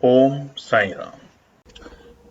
ओम साई राम।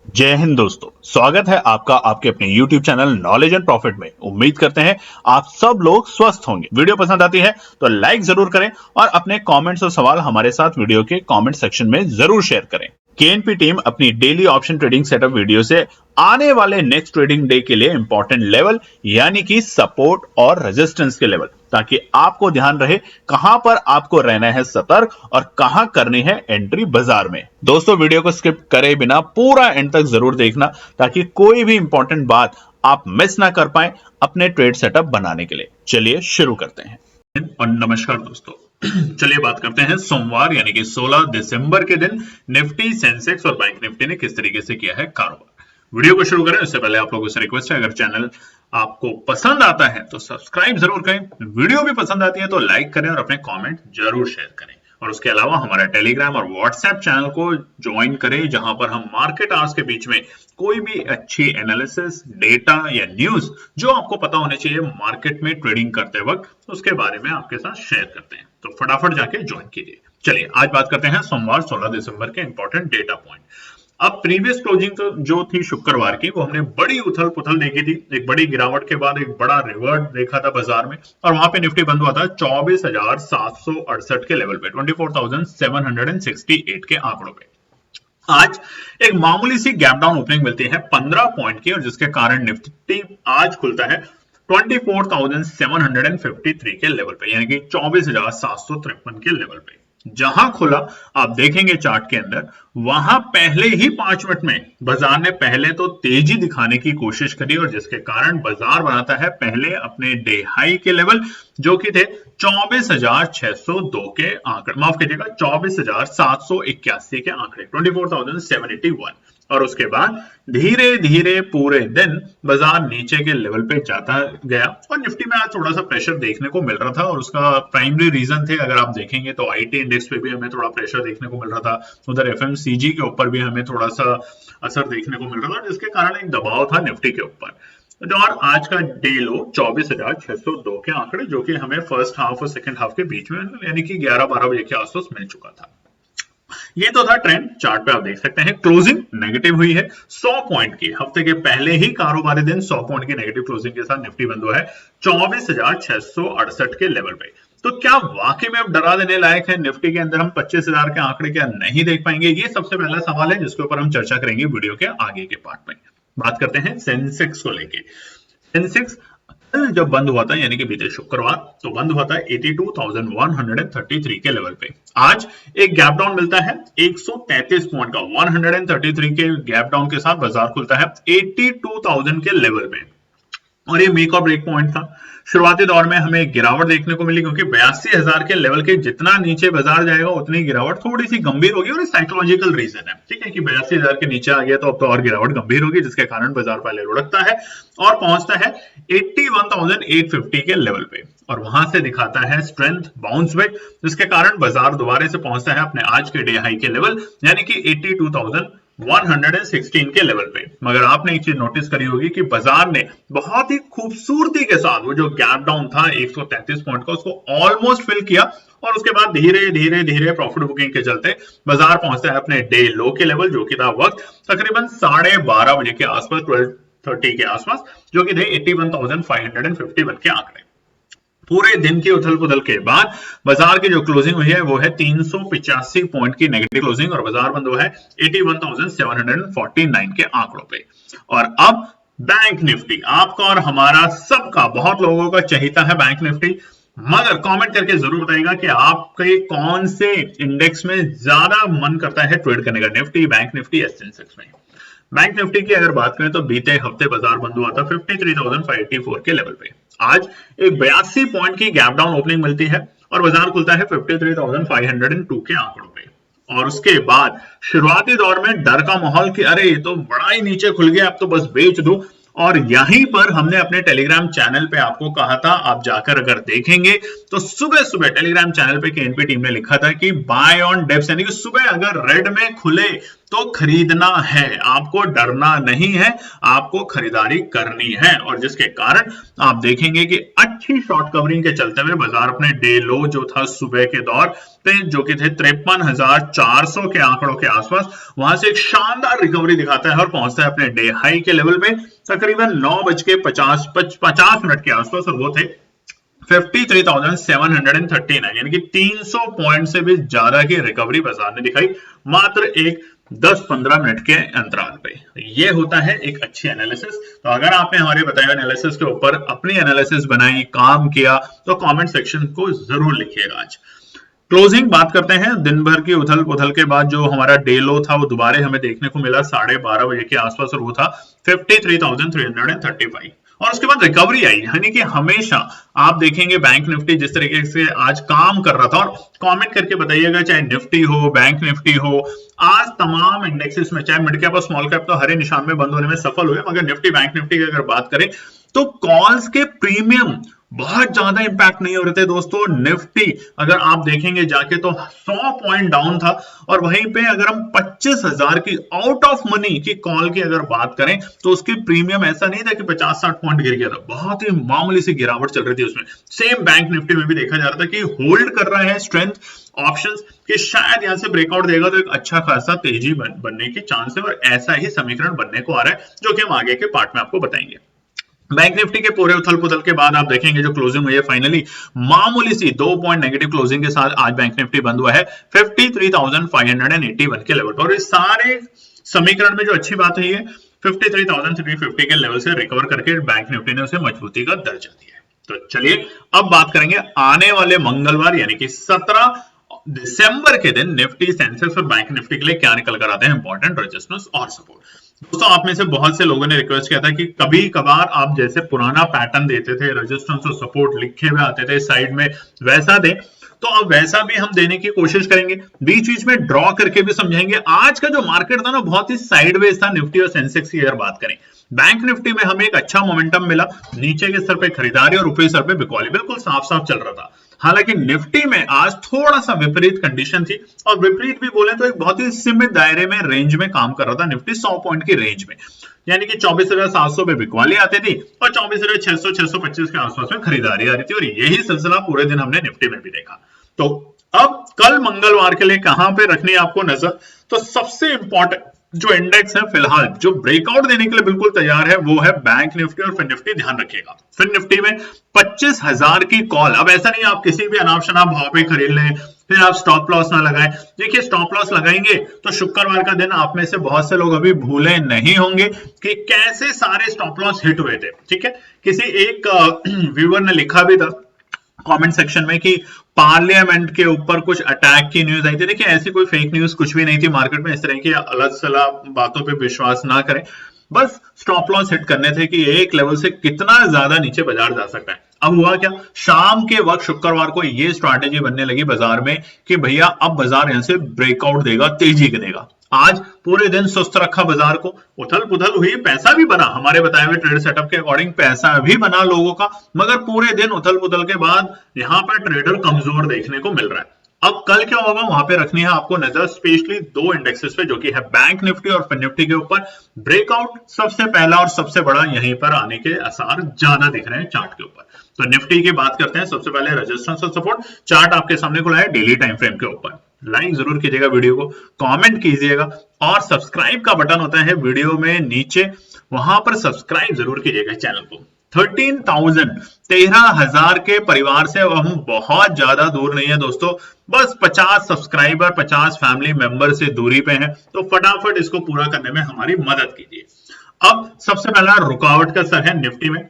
जय हिंद दोस्तों, स्वागत है आपका आपके अपने YouTube channel knowledge and profit में। उम्मीद करते हैं आप सब लोग स्वस्थ होंगे। वीडियो पसंद आती है तो लाइक जरूर करें और अपने कमेंट्स और सवाल हमारे साथ वीडियो के कमेंट सेक्शन में जरूर शेयर करें। केएनपी टीम अपनी daily option trading setup video से आने वाले नेक्स्ट ट्रेडिंग डे के लिए इंपॉर्टेंट लेवल यानी कि सपोर्ट और रेजिस्टेंस के लेवल, ताकि आपको ध्यान रहे कहां पर आपको रहना है सतर्क और कहां करनी है एंट्री बाजार में। दोस्तों, वीडियो को स्किप करे बिना पूरा एंड तक जरूर देखना ताकि कोई भी इंपॉर्टेंट बात आप मिस ना कर पाए अपने ट्रेड सेटअप बनाने के लिए। चलिए शुरू करते हैं। और नमस्कार दोस्तों, चलिए बात करते हैं सोमवार यानी कि 16 दिसंबर के दिन निफ्टी, सेंसेक्स और बैंक निफ्टी ने किस तरीके से किया है कारोबार। वीडियो को शुरू करें उससे पहले आप लोगों से रिक्वेस्ट है, अगर चैनल आपको पसंद आता है तो सब्सक्राइब जरूर करें, वीडियो भी पसंद आती है तो लाइक करें और अपने कमेंट जरूर शेयर करें। और उसके अलावा हमारा टेलीग्राम और व्हाट्सएप चैनल को ज्वाइन करें, जहां पर हम मार्केट आवर्स के बीच में कोई भी अच्छी एनालिसिस, डेटा या न्यूज जो आपको पता होने चाहिए मार्केट में ट्रेडिंग करते वक्त, उसके बारे में आपके साथ शेयर करते हैं। तो फटाफट जाके ज्वाइन कीजिए। चलिए आज बात करते हैं सोमवार 16 दिसंबर के इंपॉर्टेंट डेटा पॉइंट। अब प्रीवियस क्लोजिंग तो जो थी शुक्रवार की, वो हमने बड़ी उथल पुथल देखी थी। एक बड़ी गिरावट के बाद एक बड़ा रिवर्ट देखा था बाजार में, और वहां पे निफ्टी बंद हुआ था 24,768 के लेवल पे, 24,768 के आंकड़ों पे। आज एक मामूली सी गैप डाउन ओपनिंग मिलती है 15 पॉइंट की, और जिसके कारण निफ्टी आज खुलता है 24,753 के लेवल पे, यानी कि 24,753 के लेवल पे। जहां खुला आप देखेंगे चार्ट के अंदर, वहां पहले ही 5 मिनट में बाजार ने पहले तो तेजी दिखाने की कोशिश करी, और जिसके कारण बाजार बनाता है पहले अपने डे हाई के लेवल, जो कि थे 24,602 के आंकड़े, माफ कीजिएगा 24,781 के आंकड़े, 24,781। और उसके बाद धीरे धीरे पूरे दिन बाजार नीचे के लेवल पे जाता गया, और निफ्टी में आज थोड़ा सा प्रेशर देखने को मिल रहा था। और उसका प्राइमरी रीजन थे, अगर आप देखेंगे तो आईटी इंडेक्स पे भी हमें थोड़ा प्रेशर देखने को मिल रहा था, उधर एफएमसीजी के ऊपर भी हमें थोड़ा सा असर देखने को मिल रहा था, जिसके कारण एक दबाव था निफ्टी के ऊपर। और आज का डे लो 24,602 के आंकड़े, जो कि हमें फर्स्ट हाफ और सेकंड हाफ के बीच में यानी कि 11-12 बजे के आसपास मिल चुका था। ये तो था ट्रेंड। चार्ट पे आप देख सकते हैं क्लोजिंग नेगेटिव हुई है 100 पॉइंट की। हफ्ते के पहले ही कारोबारी दिन 100 पॉइंट की नेगेटिव क्लोजिंग के साथ निफ्टी बंद हुआ है 24,668 के लेवल पे। तो क्या वाकई में अब डरा देने लायक है निफ्टी के अंदर हम 25,000 के आंकड़े क्या नहीं देख पाएंगे? ये सबसे पहला सवाल है जिसके ऊपर हम चर्चा करेंगे वीडियो के आगे के पार्ट में। बात करते हैं सेंसेक्स को लेके। सेंसेक्स जब बंद हुआ था यानी कि बीते शुक्रवार, तो बंद हुआ था 82,133 के लेवल पे। आज एक गैप डाउन मिलता है 133 पॉइंट का, 133 के गैप डाउन के साथ बाजार खुलता है 82,000 के लेवल पे, और ये मेक और ब्रेक पॉइंट था। शुरुआती दौर में हमें गिरावट देखने को मिली, क्योंकि 82,000 के लेवल के जितना नीचे बाजार जाएगा उतनी गिरावट थोड़ी सी गंभीर होगी, और ये साइकोलॉजिकल रीजन है, ठीक है, कि 82,000 के नीचे आ गया तो अब तो और गिरावट गंभीर होगी, जिसके कारण बाजार पहले लुढ़कता है और पहुंचता है 81,850 के लेवल पे, और वहां से दिखाता है स्ट्रेंथ बाउंस बैक, जिसके कारण बाजार दोबारा से पहुंचता है अपने आज के डे हाई के लेवल यानी कि 82,116 के लेवल पे। मगर आपने एक चीज नोटिस करी होगी कि बाजार ने बहुत ही खूबसूरती के साथ वो जो गैप डाउन था 133 पॉइंट का, उसको ऑलमोस्ट फिल किया, और उसके बाद धीरे धीरे धीरे प्रॉफिट बुकिंग के चलते बाजार पहुंचता है अपने डे लो के लेवल, जो कि था वक्त तकरीबन 12:30 बजे के आसपास, 12:30 के आसपास, जो कि थे 81,551 के आंकड़े। पूरे दिन की उथल पुथल के बाद बाजार की जो क्लोजिंग हुई है वो है 385 पॉइंट की नेगेटिव क्लोजिंग, और बाजार बंद हुआ है 81,749 के आंकड़ों पे। और अब बैंक निफ्टी, आपका और हमारा सबका, बहुत लोगों का चहेता है बैंक निफ्टी। मगर कमेंट करके जरूर बताइएगा कि आपके कौन से इंडेक्स में ज्यादा मन करता है ट्रेड करने का, निफ्टी, बैंक निफ्टी या सेंसेक्स में। बैंक निफ्टी की अगर बात करें तो बीते हफ्ते बाजार बंद हुआ था 53,584 के लेवल पे। आज एक 82 पॉइंट की गैप डाउन ओपनिंग मिलती है, और बाजार खुलता है 53,502 के आंकड़ों पे। और उसके बाद शुरुआती दौर में डर का माहौल कि अरे ये तो बड़ा ही नीचे खुल गया, अब तो बस बेच दो। और यहीं पर हमने अपने टेलीग्राम चैनल पे आपको कहा था, आप जाकर अगर देखेंगे तो सुबह सुबह टेलीग्राम चैनल पे केएनपी टीम ने लिखा था कि बाय ऑन डिप्स, यानी कि सुबह अगर रेड में खुले तो खरीदना है, आपको डरना नहीं है, आपको खरीदारी करनी है। और जिसके कारण आप देखेंगे कि अच्छी शॉर्ट कवरिंग के चलते हुए बाजार अपने डे लो जो था सुबह के दौर पे, जो कि थे 53,400 के आंकड़ों के आसपास, वहां से एक शानदार रिकवरी दिखाता है और पहुंचता है अपने डे हाई के लेवल पे तकरीबन 9:50 के आसपास, और वो थे 53,739, यानी कि 300 पॉइंट से भी ज्यादा की रिकवरी बाजार ने दिखाई मात्र एक 10-15 मिनट के अंतराल पे। ये होता है एक अच्छी एनालिसिस। तो अगर आपने हमारे बताए हुए एनालिसिस के ऊपर अपनी एनालिसिस बनाई, काम किया, तो कमेंट सेक्शन को जरूर लिखिएगा। आज क्लोजिंग बात करते हैं। दिन भर की उथल पुथल के बाद जो हमारा डे लो था वो दोबारा हमें देखने को मिला 12:30 बजे के आसपास, और वो था 53,335, और उसके बाद रिकवरी आई। यानी कि हमेशा आप देखेंगे बैंक निफ्टी जिस तरीके से आज काम कर रहा था, और कमेंट करके बताइएगा चाहे निफ्टी हो, बैंक निफ्टी हो, आज तमाम इंडेक्सेस में, चाहे मिड कैप और स्मॉल कैप तो हरे निशान में बंद होने में सफल हुए, मगर निफ्टी बैंक निफ्टी की अगर बात करें तो कॉल्स के प्रीमियम बहुत ज्यादा इंपैक्ट नहीं हो रहे थे दोस्तों। निफ्टी अगर आप देखेंगे जाके तो 100 पॉइंट डाउन था, और वहीं पे अगर हम 25,000 की आउट ऑफ मनी की कॉल की अगर बात करें तो उसकी प्रीमियम ऐसा नहीं था कि 50-60 पॉइंट गिर गया था, बहुत ही मामूली सी गिरावट चल रही थी उसमें। सेम बैंक निफ्टी में भी देखा जा रहा था कि होल्ड कर रहा है स्ट्रेंथ ऑप्शंस कि शायद यहां से ब्रेकआउट देगा तो एक अच्छा खासा तेजी बनने के चांस है, और ऐसा ही समीकरण बनने को आ रहा है, जो कि हम आगे के पार्ट में आपको बताएंगे। बैंक निफ्टी के पूरे उथल पुथल के बाद आप देखेंगे जो क्लोजिंग हुई है फाइनली मामूली सी 2 पॉइंट नेगेटिव क्लोजिंग के साथ आज बैंक निफ्टी बंद हुआ है 53,581 के लेवल पर। और इस सारे समीकरण में जो अच्छी बात है 53,350 के लेवल से रिकवर करके बैंक निफ्टी ने उसे मजबूती का दर्जा दिया है। तो चलिए अब बात करेंगे आने वाले मंगलवार यानी कि 17 दिसंबर के दिन निफ्टी, सेंसेक्स और बैंक निफ्टी के लिए क्या निकल कर आते हैं इंपॉर्टेंट रेजिस्टेंस और सपोर्ट। दोस्तों आप में से बहुत से लोगों ने रिक्वेस्ट किया था कि कभी कभार आप जैसे पुराना पैटर्न देते थे, रेजिस्टेंस और सपोर्ट लिखे हुए आते थे साइड में, वैसा दे, तो अब वैसा भी हम देने की कोशिश करेंगे, बीच बीच में ड्रॉ करके भी समझाएंगे। आज का जो मार्केट था ना बहुत ही साइडवेज था निफ्टी और सेंसेक्स की अगर बात करें। बैंक निफ्टी में हमें एक अच्छा मोमेंटम मिला, नीचे के स्तर पे खरीदारी और ऊपरी स्तर पे बिकवाली, बिल्कुल साफ साफ चल रहा था। हालांकि निफ्टी में आज थोड़ा सा विपरीत कंडीशन थी, और विपरीत भी बोले तो एक बहुत ही सीमित दायरे में, रेंज में काम कर रहा था निफ्टी 100 पॉइंट की रेंज में, यानी कि 24,700 पे बिकवाली आती थी और 24,600-625 के आसपास में खरीदारी आ रही थी, और यही सिलसिला पूरे दिन हमने निफ्टी में भी देखा। तो अब कल मंगलवार के लिए कहां पे रखनी है आपको नजर, तो सबसे इंपॉर्टेंट जो इंडेक्स है फिलहाल जो ब्रेकआउट देने के लिए बिल्कुल तैयार है वो है बैंक निफ्टी और फिन निफ्टी। ध्यान रखिएगा फिन निफ्टी में 25,000 की कॉल। अब ऐसा नहीं आप किसी भी अनाप शनाप भाव पे खरीद लें फिर आप स्टॉप लॉस ना लगाएं। देखिए स्टॉप लॉस लगाएंगे तो शुक्रवार का दिन आप में से बहुत से लोग अभी भूले नहीं होंगे कि कैसे सारे स्टॉप लॉस हिट हुए थे। ठीक है, किसी एक व्यूअर ने लिखा भी था कमेंट सेक्शन में कि पार्लियामेंट के ऊपर कुछ अटैक की न्यूज आई थी। देखिए ऐसी कोई फेक न्यूज कुछ भी नहीं थी मार्केट में, इस तरह की अलग सलाह बातों पे विश्वास ना करें, बस स्टॉप लॉस हिट करने थे कि एक लेवल से कितना ज्यादा नीचे बाजार जा सकता है। अब हुआ क्या, शाम के वक्त शुक्रवार को ये स्ट्रैटेजी बनने लगी बाजार में कि भैया अब बाजार यहां से ब्रेकआउट देगा, तेजी देगा। आज पूरे दिन सुस्त रखा बाजार को, उथल पुथल हुई, पैसा भी बना, हमारे बताए हुए ट्रेड सेटअप के अकॉर्डिंग पैसा भी बना लोगों का, मगर पूरे दिन उथल पुथल के बाद यहां पर ट्रेडर कमजोर देखने को मिल रहा है। अब कल क्या होगा वहां पे रखनी है आपको नजर, स्पेशली दो इंडेक्सेस पे जो कि है बैंक निफ्टी और फिन निफ्टी के ऊपर। ब्रेकआउट सबसे पहला और सबसे बड़ा यहीं पर आने के आसार ज्यादा दिख रहे हैं चार्ट के ऊपर। तो निफ्टी की बात करते हैं, सबसे पहले रेजिस्टेंस और सपोर्ट चार्ट आपके सामने खुला है डेली टाइम फ्रेम के ऊपर। लाइक जरूर कीजिएगा वीडियो को, कमेंट कीजिएगा, और सब्सक्राइब का बटन होता है वीडियो में नीचे, वहां पर सब्सक्राइब जरूर कीजिएगा चैनल को। 13,000 के परिवार से हम बहुत ज्यादा दूर नहीं है दोस्तों, बस 50 सब्सक्राइबर 50 फैमिली मेंबर से दूरी पे हैं, तो फटाफट इसको पूरा करने में हमारी मदद कीजिए। अब सबसे पहला रुकावट का स्तर है निफ्टी में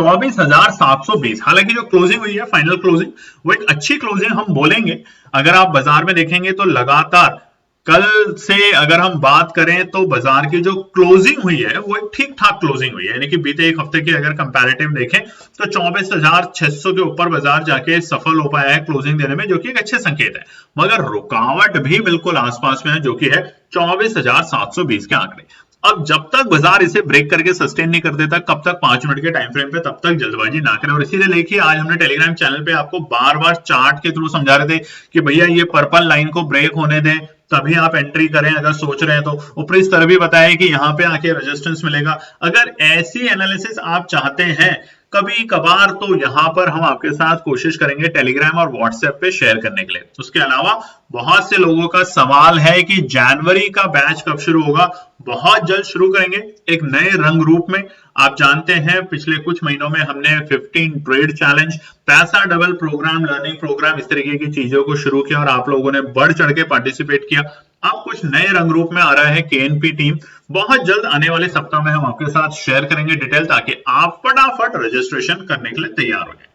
24,720। हालांकि जो क्लोजिंग हुई है फाइनल क्लोजिंग वो एक अच्छी क्लोजिंग हम बोलेंगे। अगर आप बाजार में देखेंगे तो लगातार कल से अगर हम बात करें तो बाजार की जो क्लोजिंग हुई है वो एक ठीक ठाक क्लोजिंग हुई है, यानी कि बीते एक हफ्ते की अगर कंपैरेटिव देखें तो 24,600 के ऊपर बाजार जाके सफल हो पाया है क्लोजिंग देने में, जो कि एक अच्छे संकेत है। मगर रुकावट भी बिल्कुल आसपास में है जो कि है 24,720 के आंकड़े। अब जब तक बाजार इसे ब्रेक करके सस्टेन नहीं कर देता, कब तक 5 मिनट के टाइम फ्रेम पे, तब तक जल्दबाजी ना करें। और इसीलिए देखिए आज हमने टेलीग्राम चैनल पे आपको बार बार चार्ट के थ्रू समझा रहे थे कि भैया ये पर्पल लाइन को ब्रेक होने दें, तभी आप एंट्री करें अगर सोच रहे हैं तो। ऊपरी स्तर भी बताया कि यहाँ पे आके रेजिस्टेंस मिलेगा। अगर ऐसी एनालिसिस आप चाहते हैं कभी कभार, तो यहाँ पर हम आपके साथ कोशिश करेंगे टेलीग्राम और व्हाट्सएप पे शेयर करने के लिए। उसके अलावा बहुत से लोगों का सवाल है कि जनवरी का बैच कब शुरू होगा। बहुत जल्द शुरू करेंगे एक नए रंग रूप में। आप जानते हैं पिछले कुछ महीनों में हमने 15 ट्रेड चैलेंज, पैसा डबल प्रोग्राम, लर्निंग प्रोग्राम, इस तरीके की चीजों को शुरू किया और आप लोगों ने बढ़ चढ़ के पार्टिसिपेट किया। अब कुछ नए रंग रूप में आ रहा है केएनपी टीम। बहुत जल्द आने वाले सप्ताह में हम आपके साथ शेयर करेंगे डिटेल, ताकि आप फटाफट रजिस्ट्रेशन करने के लिए तैयार हो जाए।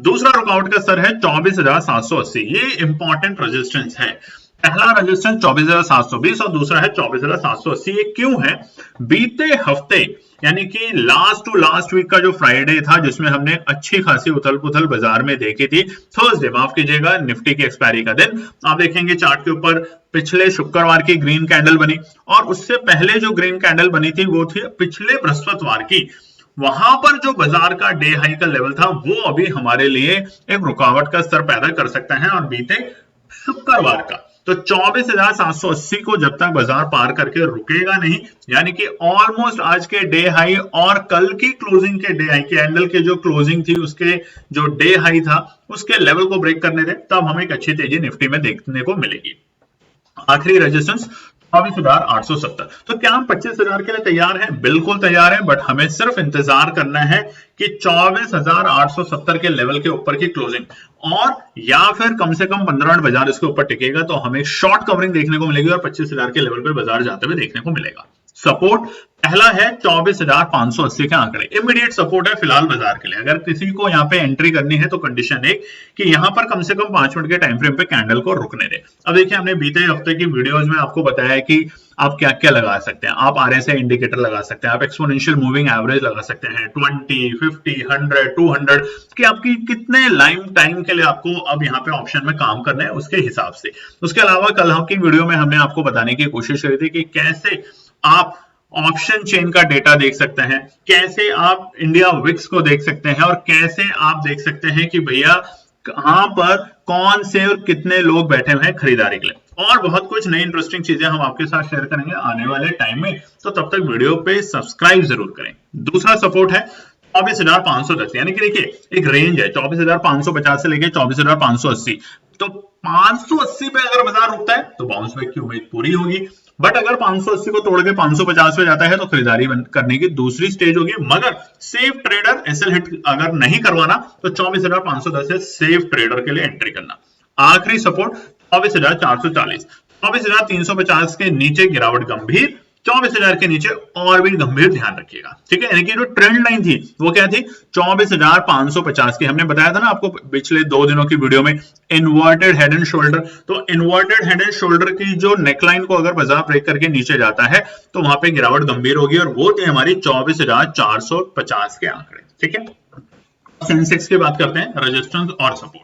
दूसरा रुकावट का स्तर है 24,780। ये इंपॉर्टेंट रेजिस्टेंस है। पहला रेजिस्टेंस 24,720 और दूसरा है 24,780। ये क्यों है? बीते हफ्ते यानी कि लास्ट टू लास्ट वीक का जो फ्राइडे था, जिसमें हमने अच्छी खासी उथल पुथल बाजार में देखी थी, थर्सडे माफ कीजिएगा, निफ्टी की एक्सपायरी का दिन, आप देखेंगे चार्ट के ऊपर पिछले शुक्रवार की ग्रीन कैंडल बनी और उससे पहले जो ग्रीन कैंडल बनी थी वो थी पिछले बृहस्पतिवार की। वहां पर जो बाजार का डे हाई का लेवल था वो अभी हमारे लिए एक रुकावट का स्तर पैदा कर सकता है। और बीते शुक्रवार का तो 24,780 को जब तक बाजार पार करके रुकेगा नहीं, यानी कि ऑलमोस्ट आज के डे हाई और कल की क्लोजिंग के डे हाई, कैंडल के जो क्लोजिंग थी उसके जो डे हाई था उसके लेवल को ब्रेक करने दे, तब हमें एक अच्छी तेजी निफ्टी में देखने को मिलेगी। आखिरी रेजिस्टेंस 24,870। तो क्या हम 25,000 के लिए तैयार हैं? बिल्कुल तैयार हैं, बट हमें सिर्फ इंतजार करना है कि 24,870 के लेवल के ऊपर की क्लोजिंग, और या फिर कम से कम 15 मिनट बाजार इसके ऊपर टिकेगा तो हमें शॉर्ट कवरिंग देखने को मिलेगी और 25,000 के लेवल पे बाजार जाते हुए देखने को मिलेगा। सपोर्ट पहला है 24,580 के आंकड़े, इमीडिएट सपोर्ट है फिलहाल बाजार के लिए। अगर किसी को यहाँ पे एंट्री करनी है तो कंडीशन एक कि यहाँ पर कम से कम 5 मिनट के टाइम फ्रेम पे कैंडल को रुकने दे। अब देखिए, हमने बीते हफ्ते की वीडियोस में आपको बताया है कि आप क्या क्या लगा सकते हैं। आप आरएसआई इंडिकेटर लगा सकते हैं, आप एक्सपोनेंशियल मूविंग एवरेज लगा सकते हैं, 20, 50, 100, 200 कि आपकी कितने लाइम टाइम के लिए आपको अब यहाँ पे ऑप्शन में काम करना है उसके हिसाब से। उसके अलावा कल की वीडियो में हमने आपको बताने की कोशिश करी थी कि कैसे आप ऑप्शन चेन का डेटा देख सकते हैं, कैसे आप इंडिया विक्स को देख सकते हैं, और कैसे आप देख सकते हैं कि भैया कहां पर कौन से और कितने लोग बैठे हुए हैं खरीदारी के लिए। और बहुत कुछ नई इंटरेस्टिंग चीजें हम आपके साथ शेयर करेंगे आने वाले टाइम में, तो तब तक वीडियो पे सब्सक्राइब जरूर करें। दूसरा सपोर्ट है 24,510, यानी कि देखिए एक रेंज है 24,550 से लेके 24,580। तो 580 पे अगर बाजार रुकता है तो बाउंस बैक की उम्मीद पूरी होगी, बट अगर 580 को तोड़ के 550 पे जाता है तो खरीदारी करने की दूसरी स्टेज होगी। मगर सेफ ट्रेडर एसएल हिट अगर नहीं करवाना तो 24,510 से सेफ ट्रेडर के लिए एंट्री करना। आखिरी सपोर्ट 24,440, 24,350 के नीचे गिरावट गंभीर, 24,000 के नीचे और भी गंभीर ध्यान रखिएगा, ठीक है। यानी कि जो ट्रेंड लाइन थी वो क्या थी? 24,550 की। हमने बताया था ना आपको पिछले 2 दिनों की वीडियो में, इन्वर्टेड हेड एंड शोल्डर। तो इन्वर्टेड हेड एंड शोल्डर की जो नेकलाइन को अगर बाजार ब्रेक करके नीचे जाता है तो वहां पे गिरावट गंभीर होगी, और वो थे हमारी 24,450 के आंकड़े, ठीक है। सेंसेक्स की बात करते हैं, रेजिस्टेंस और सपोर्ट।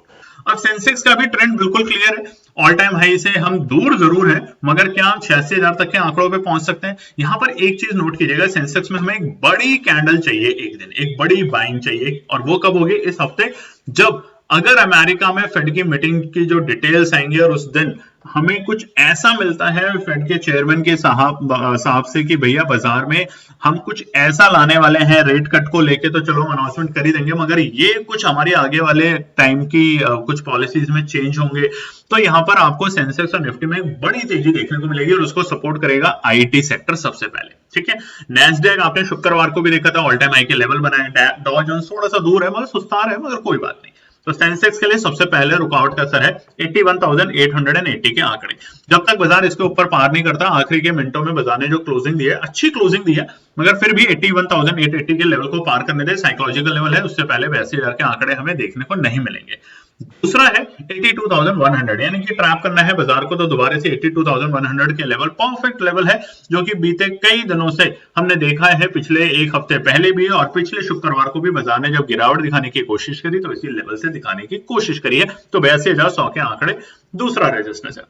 अब सेंसेक्स का भी ट्रेंड बिल्कुल क्लियर है, ऑल टाइम हाई से हम दूर जरूर हैं, मगर क्या हम 86,000 तक के आंकड़ों पे पहुंच सकते हैं? यहां पर एक चीज नोट कीजिएगा, सेंसेक्स में हमें एक बड़ी कैंडल चाहिए, एक दिन एक बड़ी बाइंग चाहिए, और वो कब होगी? इस हफ्ते, जब अगर अमेरिका में फेड की मीटिंग की जो डिटेल्स आएंगे और उस दिन हमें कुछ ऐसा मिलता है फेड के चेयरमैन के साहब से कि भैया बाजार में हम कुछ ऐसा लाने वाले हैं रेट कट को लेके, तो चलो अनाउंसमेंट कर ही देंगे, मगर ये कुछ हमारे आगे वाले टाइम की कुछ पॉलिसीज में चेंज होंगे, तो यहाँ पर आपको सेंसेक्स और निफ्टी में बड़ी तेजी देखने को मिलेगी, और उसको सपोर्ट करेगा आईटी सेक्टर सबसे पहले, ठीक है। नैस्डैक आपने शुक्रवार को भी देखा था, ऑल टाइम हाई के लेवल बनाए। डॉ जोन्स थोड़ा सा दूर है, मगर सुस्ता है, मगर कोई बात नहीं। तो सेंसेक्स के लिए सबसे पहले रुकावट का असर है 81,880 के आंकड़े। जब तक बाजार इसके ऊपर पार नहीं करता, आखिरी के मिनटों में बाजार ने जो क्लोजिंग दी है, अच्छी क्लोजिंग दी है, मगर फिर भी 81,880 के लेवल को पार करने दे, साइकोलॉजिकल लेवल है, उससे पहले 82,000 के आंकड़े हमें देखने को नहीं मिलेंगे। दूसरा है 82,100, यानी कि ट्रैप करना है बाजार को तो दोबारा से 82,100 के लेवल परफेक्ट लेवल है, जो कि बीते कई दिनों से हमने देखा है, पिछले एक हफ्ते पहले भी और पिछले शुक्रवार को भी बाजार ने जब गिरावट दिखाने की कोशिश करी तो इसी लेवल से दिखाने की कोशिश करी है। तो 82,100 के आंकड़े दूसरा रेजिस्टेंस है।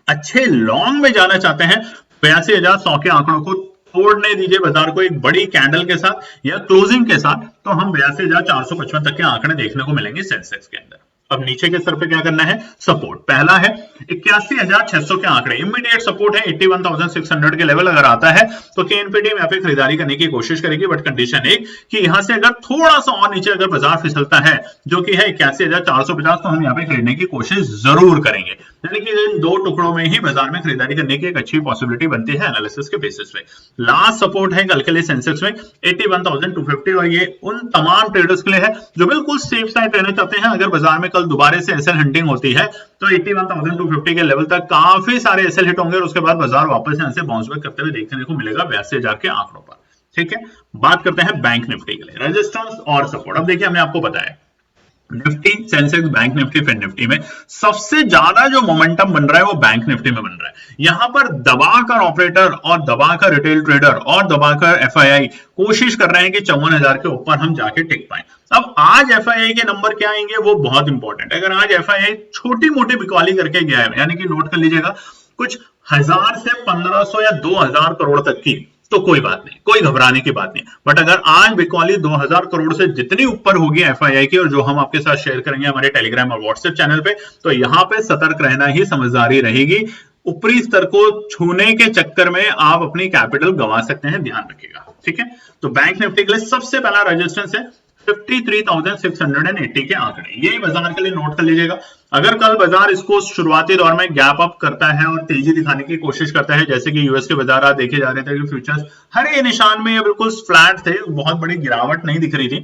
अच्छे लॉन्ग में जाना चाहते हैं, 82,100 के आंकड़ों को तोड़ने दीजिए बाजार को एक बड़ी कैंडल के साथ या क्लोजिंग के साथ, तो हम 82,455 तक के आंकड़े देखने को मिलेंगे सेंसेक्स के अंदर। अब नीचे के स्तर पे क्या करना है, सपोर्ट। पहला है 81,600 के आंकड़े, इमीडिएट सपोर्ट है 81,600 के लेवल अगर आता है तो केएनपी टीम यहाँ पे खरीदारी करने की कोशिश करेगी, बट कंडीशन एक कि यहां से अगर थोड़ा सा और नीचे अगर बाजार फिसलता है जो कि है 81,450, तो हम यहाँ पे खरीदने की कोशिश जरूर करेंगे। यानी कि इन दो टुकड़ों में ही बाजार में खरीदारी करने की एक अच्छी पॉसिबिलिटी बनती है एनालिसिस के बेसिस पे। लास्ट सपोर्ट है कल के लिए सेंसेक्स में 81,250, और ये उन तमाम ट्रेडर्स के लिए है जो बिल्कुल सेफ साइड रहना चाहते हैं। अगर बाजार में कल दोबारा से एसएल हंटिंग होती है तो 81,250 के लेवल तक काफी सारे एसएल हिट होंगे और उसके बाद बाजार वापस यहां से बाउंस बैक करते हुए देखने को मिलेगा 82,000 के आंकड़ों पर। ठीक है, बात करते हैं बैंक निफ्टी के लिए रेजिस्टेंस और सपोर्ट। अब देखिए, हमने आपको बताया Nifty, Sensex, bank Nifty, fin Nifty में सबसे ज्यादा जो मोमेंटम बन रहा है वो बैंक निफ्टी में बन रहा है। यहां पर दबाकर ऑपरेटर और दबाकर रिटेल ट्रेडर और दबाकर एफआईआई कोशिश कर रहे हैं कि 54,000 के ऊपर हम जाके टिक पाए। अब आज एफआईआई के नंबर क्या आएंगे वो बहुत इंपॉर्टेंट है। अगर आज एफआईआई छोटी मोटी बिकवाली करके गया है, यानी कि नोट कर लीजिएगा कुछ 1000 से 1500 या 2000 करोड़ तक की, तो कोई बात नहीं, कोई घबराने की बात नहीं। बट अगर आज बिकवाली 2000 करोड़ से जितनी ऊपर होगी एफआईआई की, और जो हम आपके साथ शेयर करेंगे हमारे टेलीग्राम और व्हाट्सएप चैनल पे, तो यहां पे सतर्क रहना ही समझदारी रहेगी। ऊपरी स्तर को छूने के चक्कर में आप अपनी कैपिटल गंवा सकते हैं, ध्यान रखिएगा। ठीक है, तो बैंक निफ्टी के लिए सबसे पहला रेजिस्टेंस है 53,680 के आंकड़े, ये बाजार के लिए नोट कर लीजिएगा। अगर कल बाजार इसको शुरुआती दौर में गैप अप करता है और तेजी दिखाने की कोशिश करता है, जैसे कि यूएस के बाजार आज देखे जा रहे थे कि फ्यूचर्स हरे निशान में ये बिल्कुल फ्लैट थे, बहुत बड़ी गिरावट नहीं दिख रही थी,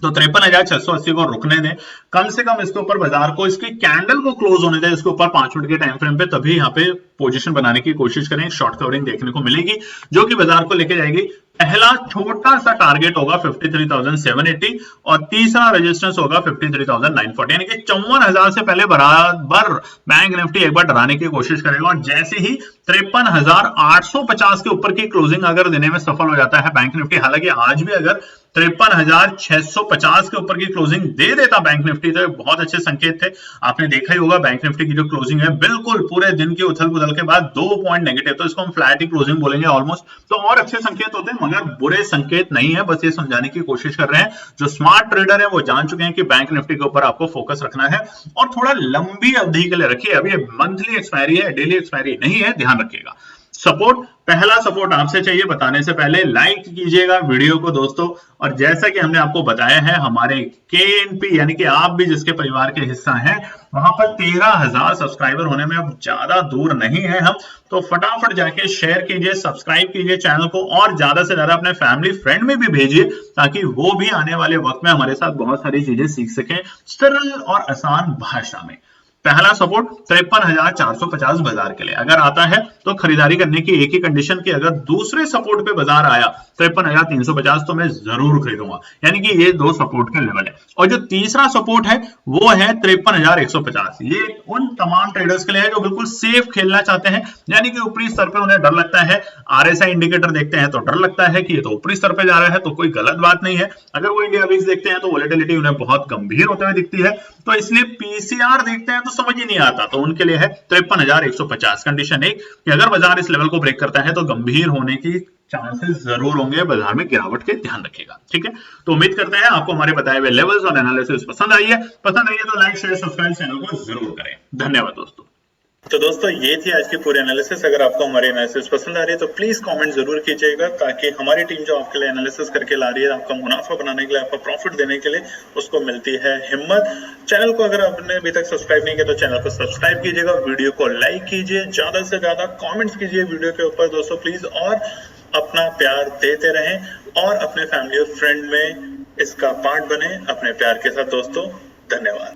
तो 53,680 को रुकने दें, कम से कम इसके ऊपर बाजार को इसकी कैंडल को क्लोज होने दें इसके ऊपर 5 मिनट के टाइम फ्रेम पे, तभी यहाँ पे पोजीशन बनाने की कोशिश करें। शॉर्ट कवरिंग देखने को मिलेगी जो कि बाजार को लेके जाएगी। पहला छोटा सा टारगेट होगा 53,780 और तीसरा रेजिस्टेंस होगा 53,940, यानी कि 54,000 से पहले बराबर बैंक निफ्टी एक बार डराने की कोशिश करेगा। और जैसे ही 53,850 के ऊपर की क्लोजिंग अगर देने में सफल हो जाता है बैंक निफ्टी, हालांकि आज भी अगर 53,650 के ऊपर की क्लोजिंग दे देता बैंक निफ्टी तो बहुत अच्छे संकेत थे। आपने देखा ही होगा बैंक निफ्टी की जो क्लोजिंग है बिल्कुल पूरे दिन की उथल पुथल के बाद 2 पॉइंट नेगेटिव, तो इसको हम फ्लैट ही क्लोजिंग बोलेंगे ऑलमोस्ट, तो और अच्छे संकेत होते हैं, मगर बुरे संकेत नहीं है। बस ये समझाने की कोशिश कर रहे हैं, जो स्मार्ट ट्रेडर है वो जान चुके हैं कि बैंक निफ्टी के ऊपर आपको फोकस रखना है और थोड़ा लंबी अवधि के लिए रखिए। अभी मंथली एक्सपायरी है, डेली एक्सपायरी नहीं है, ध्यान रखिएगा। सपोर्ट, पहला सपोर्ट आपसे चाहिए बताने से पहले लाइक कीजिएगा वीडियो को दोस्तों, और जैसा कि हमने आपको बताया है हमारे केएनपी यानी कि आप भी जिसके परिवार के हिस्सा हैं, वहां पर 13,000 सब्सक्राइबर होने में अब ज्यादा दूर नहीं है हम, तो फटाफट जाके शेयर कीजिए, सब्सक्राइब कीजिए चैनल को और ज्यादा से ज्यादा अपने फैमिली फ्रेंड में भी भेजिए ताकि वो भी आने वाले वक्त में हमारे साथ बहुत सारी चीजें सीख सकें सरल और आसान भाषा में। पहला सपोर्ट 53,450 बाजार के लिए अगर आता है तो खरीदारी करने की एक ही कंडीशन कि अगर दूसरे सपोर्ट पे बाजार आया 53,350 तो मैं जरूर खरीदूंगा, यानी कि ये दो सपोर्ट के लेवल है। और जो तीसरा सपोर्ट है वो है 53,150, ये उन तमाम ट्रेडर्स के लिए है जो बिल्कुल सेफ खेलना चाहते हैं, यानी कि ऊपरी स्तर पे उन्हें डर लगता है, आरएसआई इंडिकेटर देखते हैं तो डर लगता है कि ये तो ऊपरी स्तर पे जा रहा है, तो कोई गलत बात नहीं है। अगर वो इंडिया विक्स देखते हैं तो वोलेटिलिटी उन्हें बहुत गंभीर होते हुए दिखती है, तो इसलिए पीसीआर देखते हैं तो समझ ही नहीं आता, तो उनके लिए है 53,150। कंडीशन एक कि अगर बाजार इस लेवल को ब्रेक करता है तो गंभीर होने की चांसेस जरूर होंगे बाजार में गिरावट के, ध्यान रखिएगा। ठीक है, तो उम्मीद करते हैं आपको हमारे बताए हुए लेवल्स और एनालिसिस पसंद आई है तो लाइक शेयर सब्सक्राइब चैनल को जरूर करें। धन्यवाद दोस्तों। तो दोस्तों ये थी आज की पूरी एनालिसिस। अगर आपको हमारी एनालिसिस पसंद आ रही है तो प्लीज कमेंट जरूर कीजिएगा, ताकि हमारी टीम जो आपके लिए एनालिसिस करके ला रही है, आपका मुनाफा बनाने के लिए, आपका प्रॉफिट देने के लिए, उसको मिलती है हिम्मत। चैनल को अगर आपने अभी तक सब्सक्राइब नहीं किया तो चैनल को सब्सक्राइब कीजिएगा, वीडियो को लाइक कीजिए, ज्यादा से ज्यादा कॉमेंट्स कीजिए वीडियो के ऊपर दोस्तों प्लीज, और अपना प्यार देते रहें और अपने फैमिली और फ्रेंड में इसका पार्ट बने अपने प्यार के साथ दोस्तों। धन्यवाद।